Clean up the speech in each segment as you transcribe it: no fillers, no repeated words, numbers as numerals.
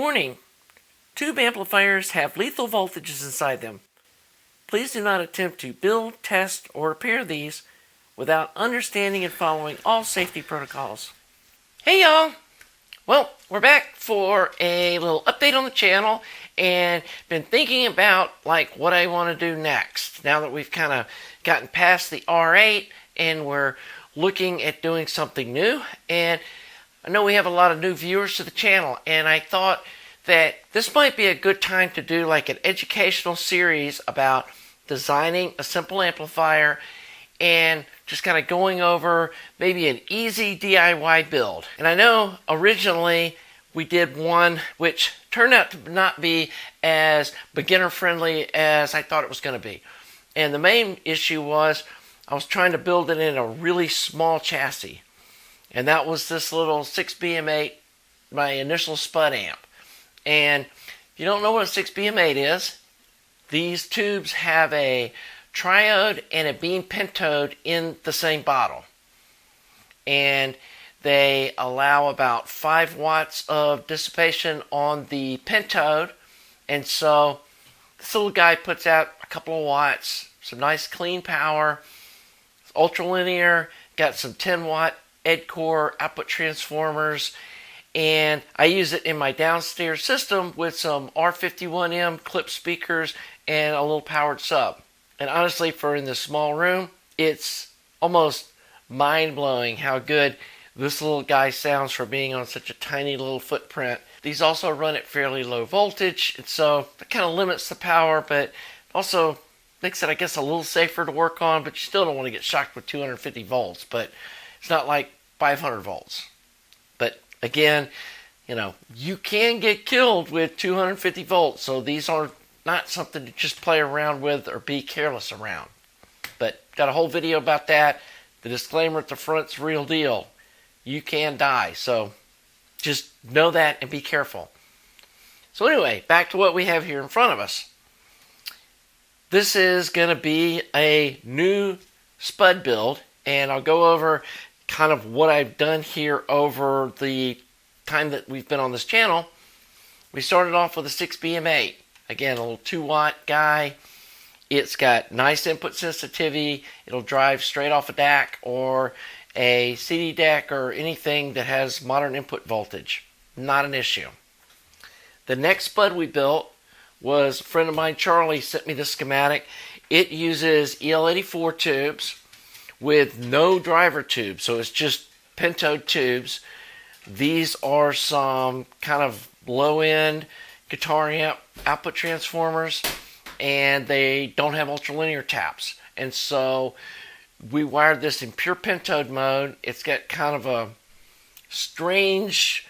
Warning: tube amplifiers have lethal voltages inside them. Please do not attempt to build, test, or repair these without understanding and following all safety protocols. Hey y'all! Well, we're back for a little update on the channel and been thinking about what I want to do next. Now that we've kind of gotten past the R8 and we're looking at doing something new, and I know we have a lot of new viewers to the channel, and I thought that this might be a good time to do an educational series about designing a simple amplifier and just kind of going over maybe an easy DIY build. And I know originally we did one which turned out to not be as beginner friendly as I thought it was going to be. And the main issue was I was trying to build it in a really small chassis. And that was this little 6BM8, my initial Spud amp. And if you don't know what a 6BM8 is, these tubes have a triode and a beam pentode in the same bottle. And they allow about 5 watts of dissipation on the pentode. And so this little guy puts out a couple of watts, some nice clean power, ultra linear, got some 10 watt EdCore output transformers, and I use it in my downstairs system with some R51M clip speakers and a little powered sub. And honestly, for in this small room, it's almost mind-blowing how good this little guy sounds for being on such a tiny little footprint. These also run at fairly low voltage, and so that kind of limits the power, but also makes it, I guess, a little safer to work on, but you still don't want to get shocked with 250 volts, but it's not like 500 volts. But again, you can get killed with 250 volts, so these are not something to just play around with or be careless around. But got a whole video about that. The disclaimer at the front's real deal. You can die, so just know that and be careful. So anyway, back to what we have here in front of us. This is going to be a new Spud build, and I'll go over kind of what I've done here over the time that we've been on this channel. We started off with a 6BM8. Again, a little 2 watt guy. It's got nice input sensitivity. It'll drive straight off a DAC or a CD DAC or anything that has modern input voltage. Not an issue. The next Spud we built was a friend of mine, Charlie, sent me the schematic. It uses EL84 tubes with no driver tubes, so it's just pentode tubes. These are some kind of low-end guitar amp output transformers, and they don't have ultralinear taps. And so we wired this in pure pentode mode. It's got kind of a strange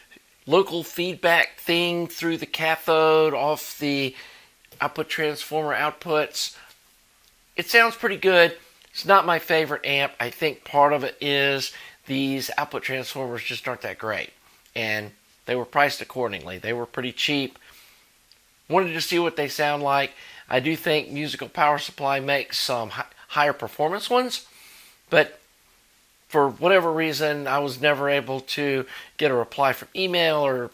local feedback thing through the cathode off the output transformer outputs. It sounds pretty good. It's not my favorite amp. I think part of it is these output transformers just aren't that great. And they were priced accordingly. They were pretty cheap. Wanted to see what they sound like. I do think Musical Power Supply makes some higher performance ones, but for whatever reason, I was never able to get a reply from email or,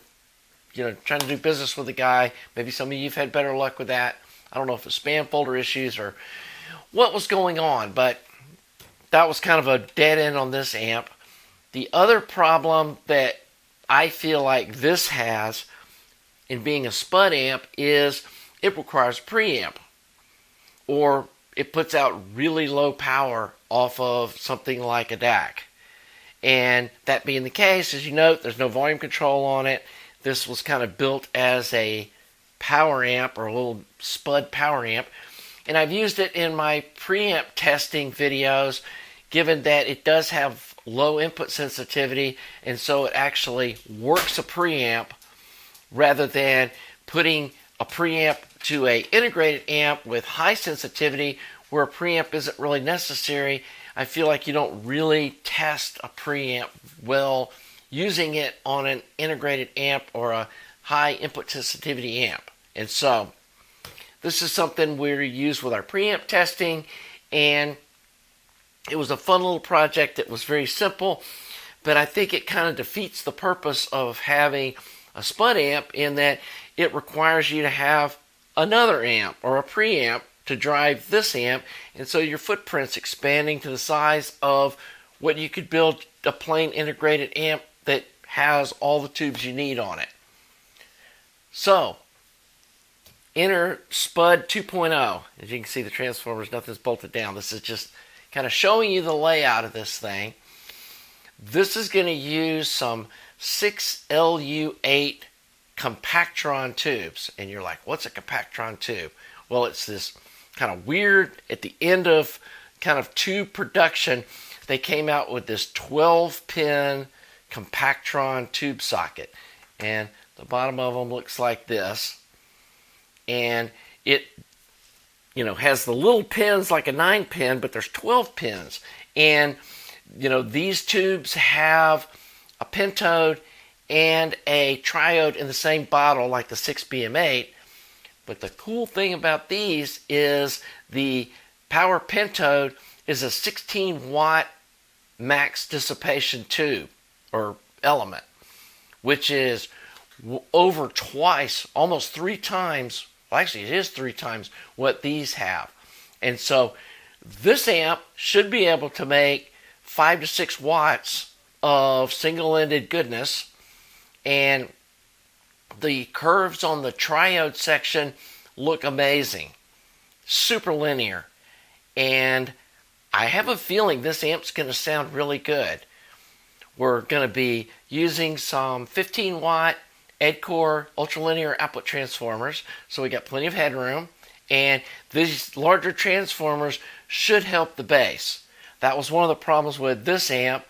trying to do business with the guy. Maybe some of you have had better luck with that. I don't know if it's spam folder issues or what was going on, but that was kind of a dead end on this amp. The other problem that I feel like this has in being a Spud amp is it requires preamp, or it puts out really low power off of something like a DAC. And that being the case, as you note, there's no volume control on it. This was kind of built as a power amp, or a little Spud power amp. And I've used it in my preamp testing videos, given that it does have low input sensitivity, and so it actually works a preamp rather than putting a preamp to a integrated amp with high sensitivity where a preamp isn't really necessary. I feel like you don't really test a preamp well using it on an integrated amp or a high input sensitivity amp. And so this is something we use with our preamp testing, and it was a fun little project that was very simple, but I think it kind of defeats the purpose of having a Spud amp in that it requires you to have another amp or a preamp to drive this amp, and so your footprint's expanding to the size of what you could build a plain integrated amp that has all the tubes you need on it. So, enter Spud 2.0. As you can see, the transformers, nothing's bolted down. This is just kind of showing you the layout of this thing. This is going to use some 6LU8 compactron tubes. And you're like, what's a compactron tube? Well, it's this kind of weird, at the end of kind of tube production, they came out with this 12-pin compactron tube socket. And the bottom of them looks like this. And it, has the little pins like a 9-pin, but there's 12 pins. And, these tubes have a pentode and a triode in the same bottle like the 6BM8. But the cool thing about these is the power pentode is a 16-watt max dissipation tube or element, which is over twice, almost 3 times, well, actually it is 3 times what these have. And so this amp should be able to make 5 to 6 watts of single-ended goodness, and the curves on the triode section look amazing, super linear, and I have a feeling this amp's going to sound really good. We're going to be using some 15-watt EdCore ultralinear output transformers, so we got plenty of headroom, and these larger transformers should help the bass. That was one of the problems with this amp.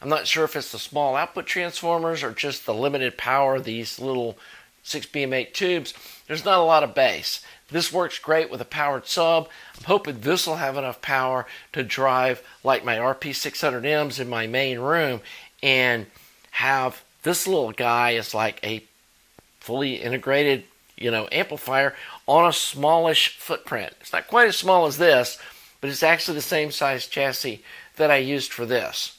I'm not sure if it's the small output transformers or just the limited power of these little 6BM8 tubes. There's not a lot of bass. This works great with a powered sub. I'm hoping this will have enough power to drive like my RP600Ms in my main room and have this little guy as like a fully integrated, amplifier on a smallish footprint. It's not quite as small as this, but it's actually the same size chassis that I used for this.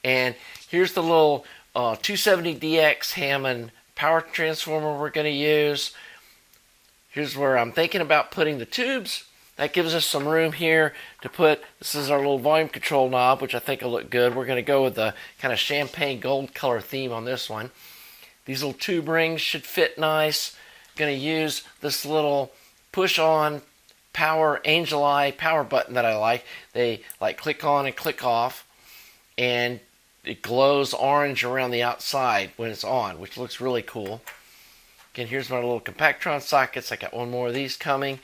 And here's the little 270DX Hammond power transformer we're going to use. Here's where I'm thinking about putting the tubes. That gives us some room here to put, this is our little volume control knob, which I think will look good. We're going to go with the kind of champagne gold color theme on this one. These little tube rings should fit nice. Going to use this little push-on power angel eye power button that I like. They like click on and click off, and it glows orange around the outside when it's on, which looks really cool. Again, here's my little compactron sockets. I got one more of these coming,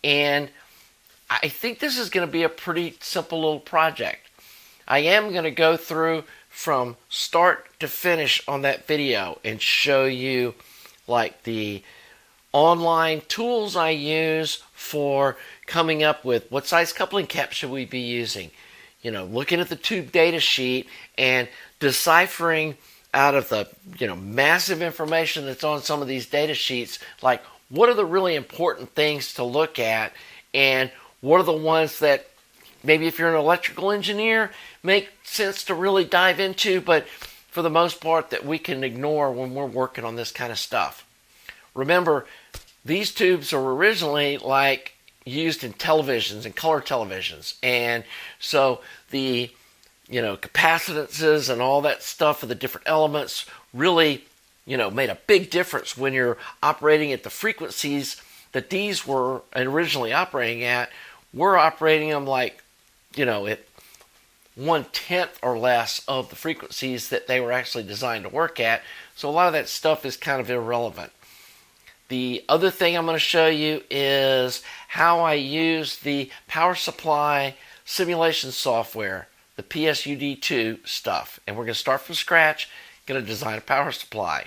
and I think this is going to be a pretty simple little project. I am going to go through from start to finish on that video and show you like the online tools I use for coming up with what size coupling cap should we be using. Looking at the tube data sheet and deciphering out of the massive information that's on some of these data sheets, like what are the really important things to look at, and what are the ones that maybe if you're an electrical engineer make sense to really dive into, but for the most part that we can ignore when we're working on this kind of stuff. Remember, these tubes are originally like used in televisions and color televisions, and so the capacitances and all that stuff of the different elements really made a big difference when you're operating at the frequencies that these were originally operating at. We're operating them like at 1/10 or less of the frequencies that they were actually designed to work at, so a lot of that stuff is kind of irrelevant. The other thing I'm going to show you is how I use the power supply simulation software, the PSUD2 stuff. And we're going to start from scratch, going to design a power supply,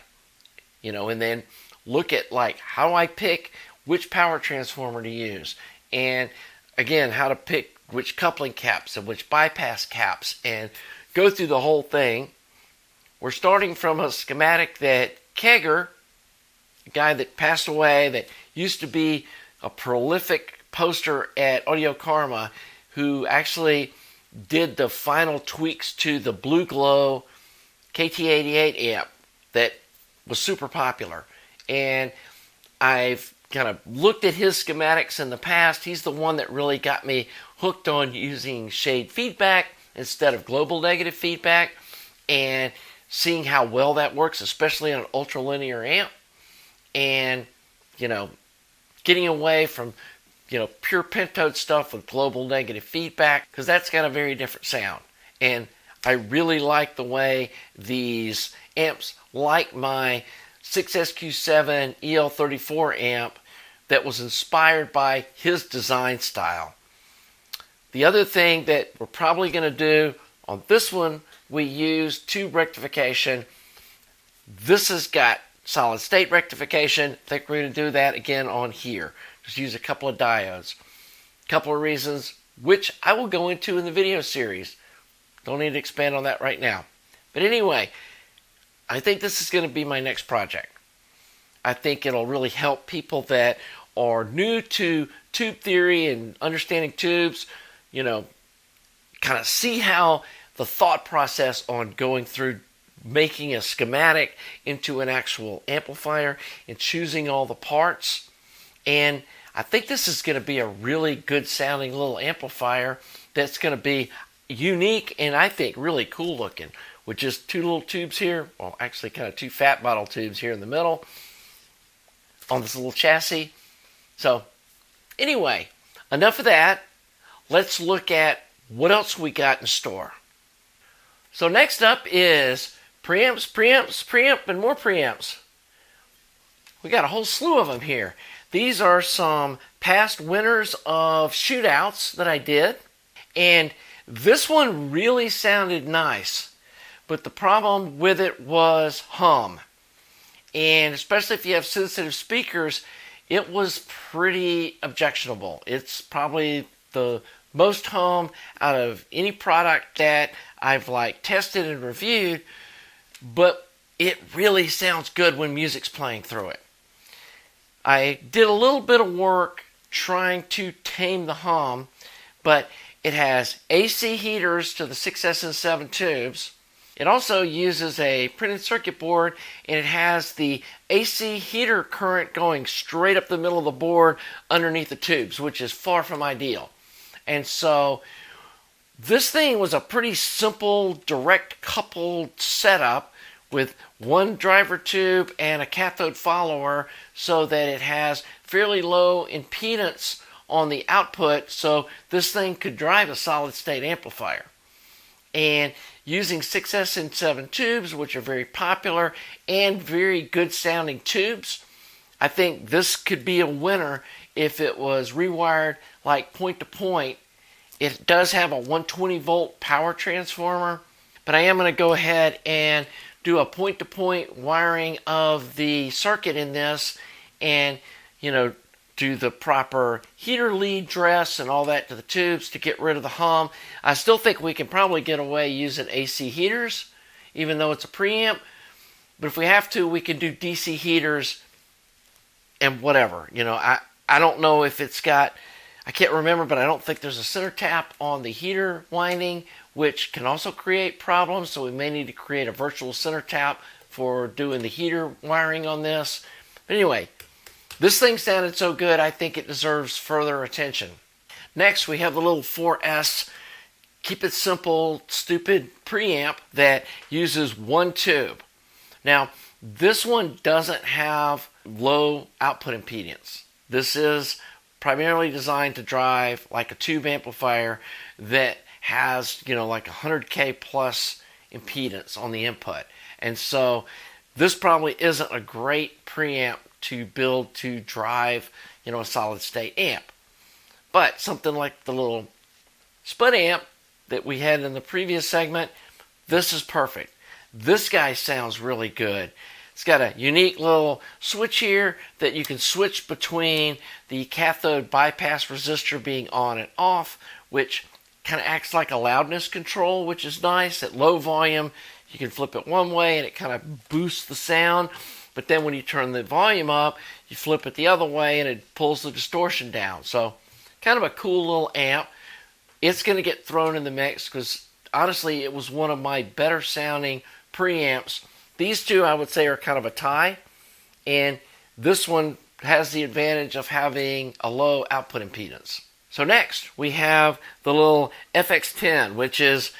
and then look at like how I pick which power transformer to use. And again, how to pick which coupling caps and which bypass caps and go through the whole thing. We're starting from a schematic that Kegger, a guy that passed away that used to be a prolific poster at Audio Karma, who actually did the final tweaks to the Blue Glow KT88 amp that was super popular. And I've kind of looked at his schematics in the past. He's the one that really got me hooked on using shade feedback instead of global negative feedback, and seeing how well that works, especially on an ultralinear amp. And, getting away from, pure pentode stuff with global negative feedback, because that's got a very different sound. And I really like the way these amps, like my 6SQ7 EL34 amp, that was inspired by his design style. The other thing that we're probably going to do on this one, we use tube rectification. This has got solid state rectification. I think we're going to do that again on here. Just use a couple of diodes. A couple of reasons, which I will go into in the video series. Don't need to expand on that right now. But anyway, I think this is going to be my next project. I think it'll really help people that are new to tube theory and understanding tubes, kind of see how the thought process on going through making a schematic into an actual amplifier and choosing all the parts. And I think this is going to be a really good sounding little amplifier that's going to be unique and I think really cool looking, with just two little tubes here. Well, actually kind of two fat bottle tubes here in the middle on this little chassis. So anyway, enough of that. Let's look at what else we got in store. So next up is preamps, and more preamps. We got a whole slew of them here. These are some past winners of shootouts that I did. And this one really sounded nice. But the problem with it was hum. And especially if you have sensitive speakers, it was pretty objectionable. It's probably the most hum out of any product that I've tested and reviewed, but it really sounds good when music's playing through it. I did a little bit of work trying to tame the hum, but it has AC heaters to the 6S and 7 tubes. It also uses a printed circuit board, and it has the AC heater current going straight up the middle of the board underneath the tubes, which is far from ideal. And so this thing was a pretty simple direct coupled setup with one driver tube and a cathode follower, so that it has fairly low impedance on the output, so this thing could drive a solid state amplifier. And using 6S and 7 tubes, which are very popular and very good sounding tubes, I think this could be a winner if it was rewired point to point. It does have a 120 volt power transformer, but I am going to go ahead and do a point to point wiring of the circuit in this, and do the proper heater lead dress and all that to the tubes to get rid of the hum. I still think we can probably get away using AC heaters, even though it's a preamp. But if we have to, we can do DC heaters and whatever. I don't know if it's got, I can't remember, but I don't think there's a center tap on the heater winding, which can also create problems. So we may need to create a virtual center tap for doing the heater wiring on this. But anyway, this thing sounded so good, I think it deserves further attention. Next, we have the little 4S, keep it simple, stupid preamp that uses one tube. Now, this one doesn't have low output impedance. This is primarily designed to drive like a tube amplifier that has, 100K plus impedance on the input. And so this probably isn't a great preamp to build to drive, a solid state amp. But something like the little Spud amp that we had in the previous segment, this is perfect. This guy sounds really good. It's got a unique little switch here that you can switch between the cathode bypass resistor being on and off, which kind of acts like a loudness control, which is nice. At low volume, you can flip it one way and it kind of boosts the sound. But then when you turn the volume up, you flip it the other way and it pulls the distortion down. So kind of a cool little amp. It's going to get thrown in the mix because honestly, it was one of my better sounding preamps these two I would say are kind of a tie, and this one has the advantage of having a low output impedance. So next we have the little FX10, which is,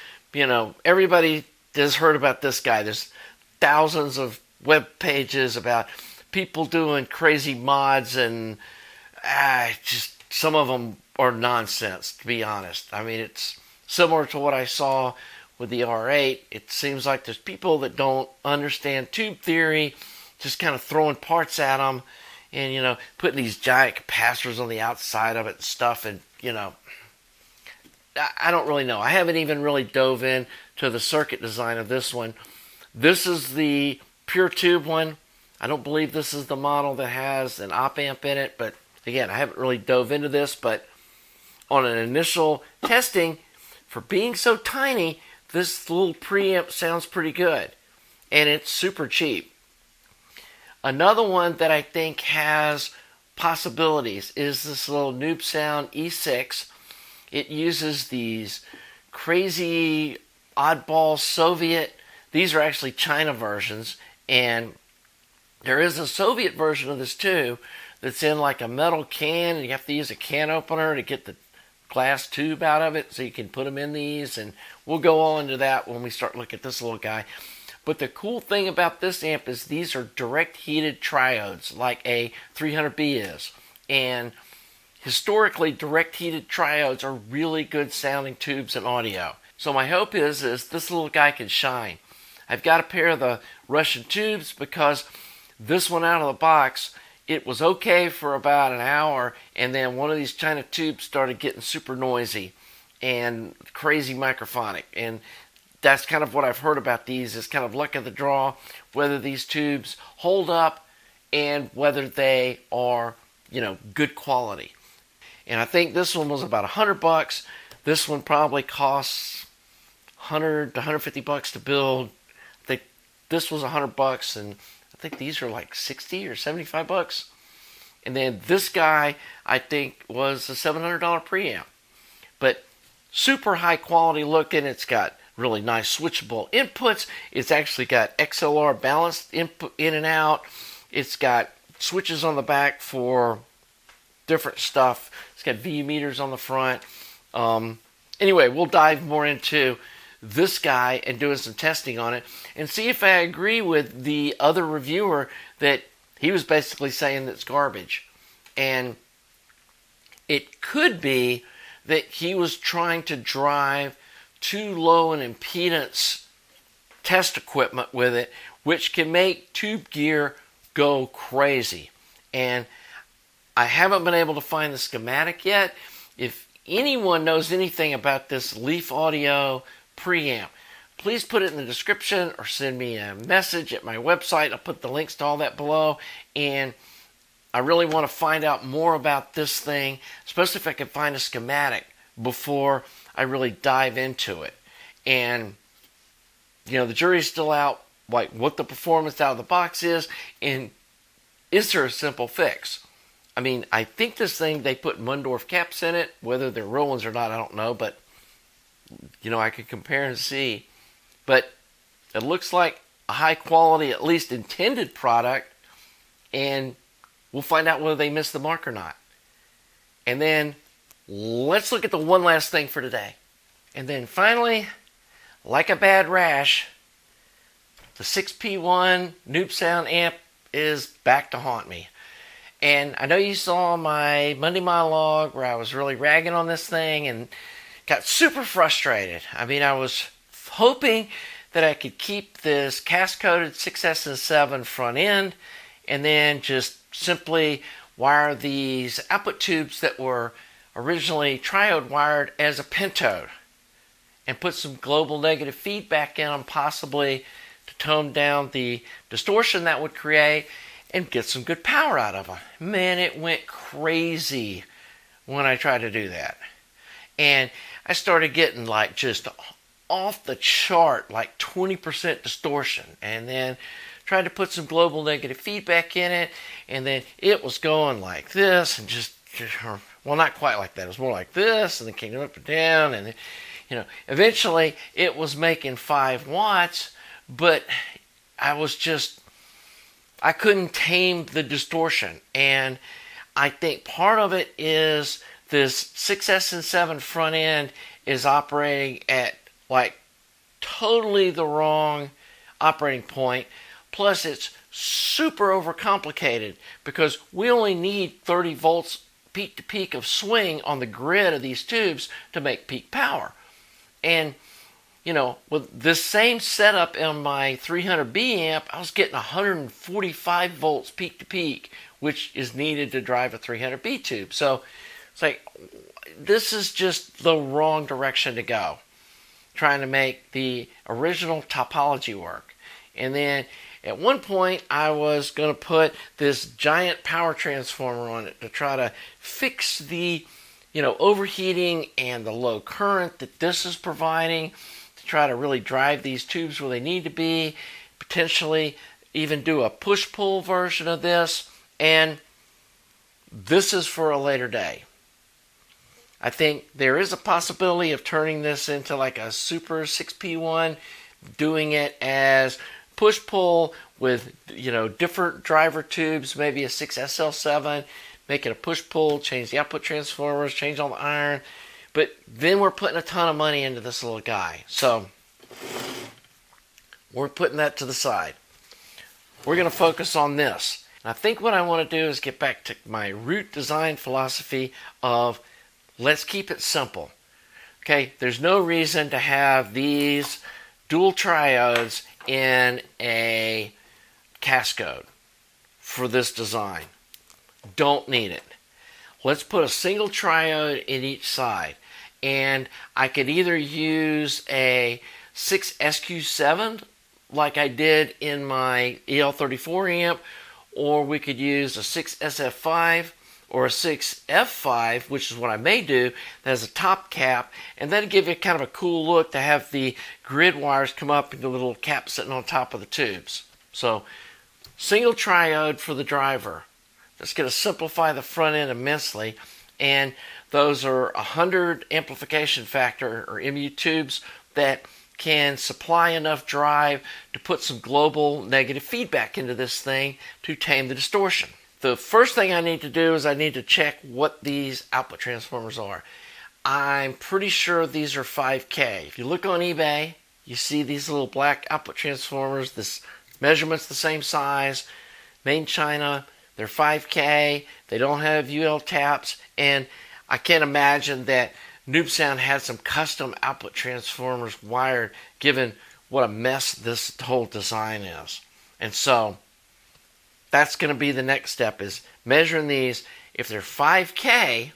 everybody has heard about this guy. There's thousands of web pages about people doing crazy mods, and just some of them are nonsense, to be honest. I mean, it's similar to what I saw with the R8. It seems like there's people that don't understand tube theory, just kind of throwing parts at them, and putting these giant capacitors on the outside of it and stuff, and I don't really know. I haven't even really dove in to the circuit design of this one. This is the pure tube one. I don't believe this is the model that has an op amp in it, but again, I haven't really dove into this, but on an initial testing, for being so tiny, this little preamp sounds pretty good, and it's super cheap. Another one that I think has possibilities is this little Nobsound E6. It uses these crazy oddball Soviet, these are actually China versions, and there is a Soviet version of this too that's in like a metal can, and you have to use a can opener to get the glass tube out of it so you can put them in these, and we'll go on to that when we start looking at this little guy. But the cool thing about this amp is these are direct heated triodes like a 300B is, and historically direct heated triodes are really good sounding tubes in audio. So my hope is this little guy can shine. I've got a pair of the Russian tubes because this one out of the box, it was okay for about an hour, and then one of these China tubes started getting super noisy and crazy microphonic. And that's kind of what I've heard about these, is kind of luck of the draw, whether these tubes hold up and whether they are, good quality. And I think this one was about $100. This one probably costs $100 to $150 to build. I think this was $100, and I think these are like $60 or $75. And then this guy, I think, was a $700 preamp. But super high quality looking. It's got really nice switchable inputs. It's actually got XLR balanced input in and out. It's got switches on the back for different stuff. It's got VU meters on the front. Anyway, we'll dive more into this guy and doing some testing on it and see if I agree with the other reviewer that he was basically saying that's garbage. And it could be that he was trying to drive too low an impedance test equipment with it, which can make tube gear go crazy. And I haven't been able to find the schematic yet. If anyone knows anything about this Leaf Audio preamp, please put it in the description or send me a message at my website. I'll put the links to all that below. And I really want to find out more about this thing, especially if I can find a schematic before I really dive into it. And, the jury's still out, like what the performance out of the box is, and is there a simple fix? I mean, I think this thing, they put Mundorf caps in it. Whether they're real ones or not, I don't know. But, I could compare and see. But it looks like a high quality, at least intended product. And we'll find out whether they missed the mark or not. And then let's look at the one last thing for today. And then finally, like a bad rash, the 6P1 Nobsound amp is back to haunt me. And I know you saw my Monday monologue where I was really ragging on this thing and got super frustrated. I mean, I was hoping that I could keep this cast-coated 6S and 7 front end and then just simply wire these output tubes that were originally triode wired as a pentode and put some global negative feedback in them, possibly to tone down the distortion that would create and get some good power out of them. Man, it went crazy when I tried to do that. And I started getting like just off the chart, like 20% distortion. And then tried to put some global negative feedback in it. And then it was going like this and just well, not quite like that. It was more like this, and then came up and down. And eventually it was making 5 watts. But I couldn't tame the distortion. And I think part of it is this 6S and 7 front end is operating at like totally the wrong operating point. Plus it's super overcomplicated because we only need 30 volts peak to peak of swing on the grid of these tubes to make peak power. And you know, with this same setup in my 300B amp, I was getting 145 volts peak to peak, which is needed to drive a 300B tube. So it's like, this is just the wrong direction to go, trying to make the original topology work. And then at one point, I was going to put this giant power transformer on it to try to fix the, you know, overheating and the low current that this is providing, to try to really drive these tubes where they need to be, potentially even do a push-pull version of this. And this is for a later day. I think there is a possibility of turning this into like a super 6P1, doing it as push-pull with, you know, different driver tubes, maybe a 6SL7, make it a push-pull, change the output transformers, change all the iron. But then we're putting a ton of money into this little guy. So we're putting that to the side. We're going to focus on this. And I think what I want to do is get back to my root design philosophy of let's keep it simple. Okay, there's no reason to have these dual triodes in a cascode for this design. Don't need it. Let's put a single triode in each side. And I could either use a 6SQ7 like I did in my EL34 amp, or we could use a 6SF5 or a 6F5, which is what I may do, that has a top cap, and that'll give you kind of a cool look to have the grid wires come up into the little cap sitting on top of the tubes. So, single triode for the driver. That's going to simplify the front end immensely, and those are 100 amplification factor, or MU tubes, that can supply enough drive to put some global negative feedback into this thing to tame the distortion. The first thing I need to do is I need to check what these output transformers are. I'm pretty sure these are 5K. If you look on eBay, you see these little black output transformers. This measurement's the same size, made in China. They're 5K. They don't have UL taps, and I can't imagine that Nobsound had some custom output transformers wired, given what a mess this whole design is. And so that's going to be the next step, is measuring these. If they're 5K,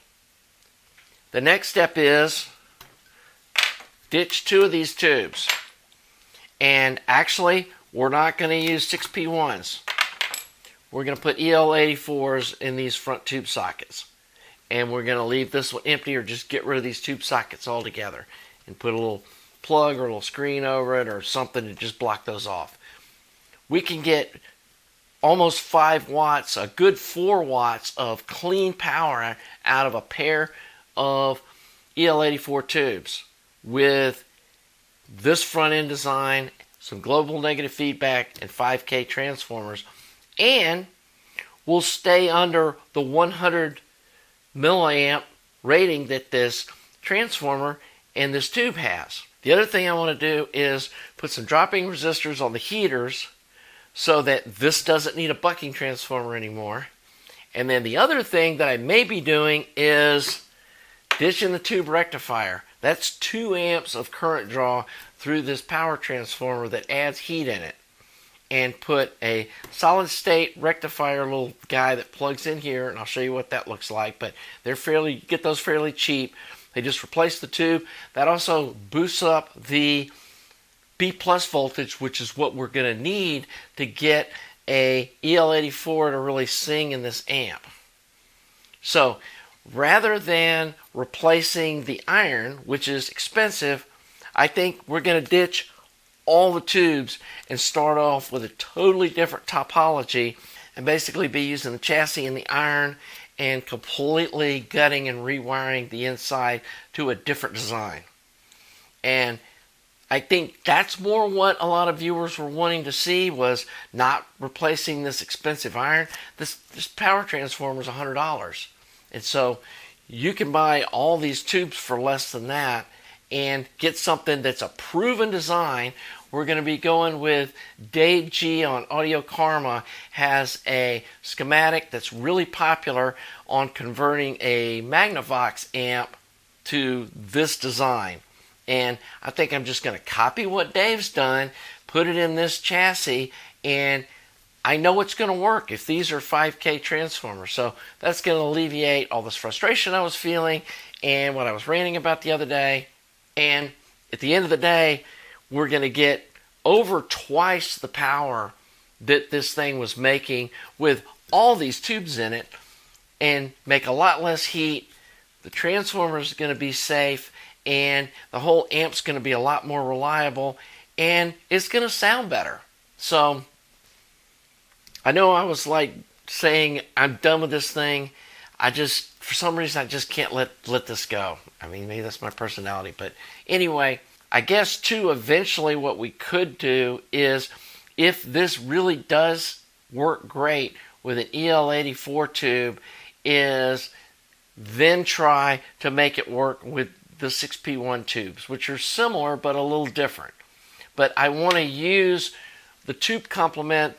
the next step is ditch 2 of these tubes. And actually, we're not going to use 6P1s. We're going to put EL84s in these front tube sockets. And we're going to leave this one empty, or just get rid of these tube sockets altogether and put a little plug or a little screen over it or something to just block those off. We can get almost 5 watts, a good 4 watts of clean power out of a pair of EL84 tubes with this front end design, some global negative feedback, and 5K transformers. And we'll stay under the 100 milliamp rating that this transformer and this tube has. The other thing I want to do is put some dropping resistors on the heaters so that this doesn't need a bucking transformer anymore. And then the other thing that I may be doing is ditching the tube rectifier. That's 2 amps of current draw through this power transformer that adds heat in it. And put a solid state rectifier little guy that plugs in here, and I'll show you what that looks like. But they're you get those fairly cheap. They just replace the tube. That also boosts up the B plus voltage, which is what we're going to need to get a EL84 to really sing in this amp. So rather than replacing the iron, which is expensive, I think we're going to ditch all the tubes and start off with a totally different topology, and basically be using the chassis and the iron and completely gutting and rewiring the inside to a different design. And I think that's more what a lot of viewers were wanting to see, was not replacing this expensive iron. This power transformer is $100. And so you can buy all these tubes for less than that and get something that's a proven design. We're going to be going with Dave G on Audio Karma, has a schematic that's really popular on converting a Magnavox amp to this design. And I think I'm just going to copy what Dave's done, put it in this chassis, and I know it's going to work if these are 5K transformers. So that's going to alleviate all this frustration I was feeling and what I was ranting about the other day. And at the end of the day, we're going to get over twice the power that this thing was making with all these tubes in it, and make a lot less heat. The transformer is going to be safe, and the whole amp's going to be a lot more reliable, and it's going to sound better. So I know I was like saying I'm done with this thing. For some reason, I just can't let this go. I mean, maybe that's my personality. But anyway, I guess too, eventually what we could do is, if this really does work great with an EL84 tube, is then try to make it work with the 6P1 tubes, which are similar but a little different. But I want to use the tube complement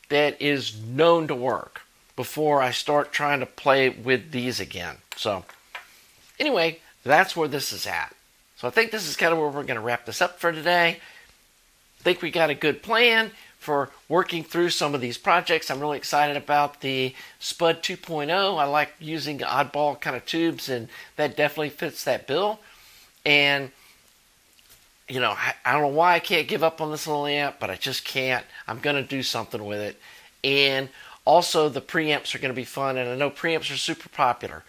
that is known to work before I start trying to play with these again. So anyway, that's where this is at. So I think this is kind of where we're going to wrap this up for today. I think we got a good plan for working through some of these projects. I'm really excited about the Spud 2.0. I like using oddball kind of tubes, and that definitely fits that bill. And you know, I don't know why I can't give up on this little amp, but I just can't. I'm going to do something with it. And also the preamps are going to be fun, and I know preamps are super popular.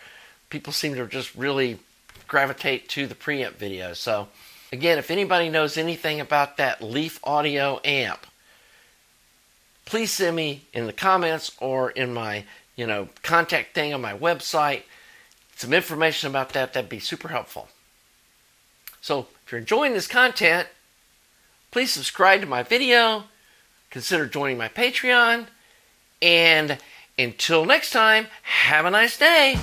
People seem to just really gravitate to the preamp videos. So again, if anybody knows anything about that Leaf Audio amp, please send me in the comments or in my, contact thing on my website some information about that. That'd be super helpful. So if you're enjoying this content, please subscribe to my video, consider joining my Patreon, and until next time, have a nice day.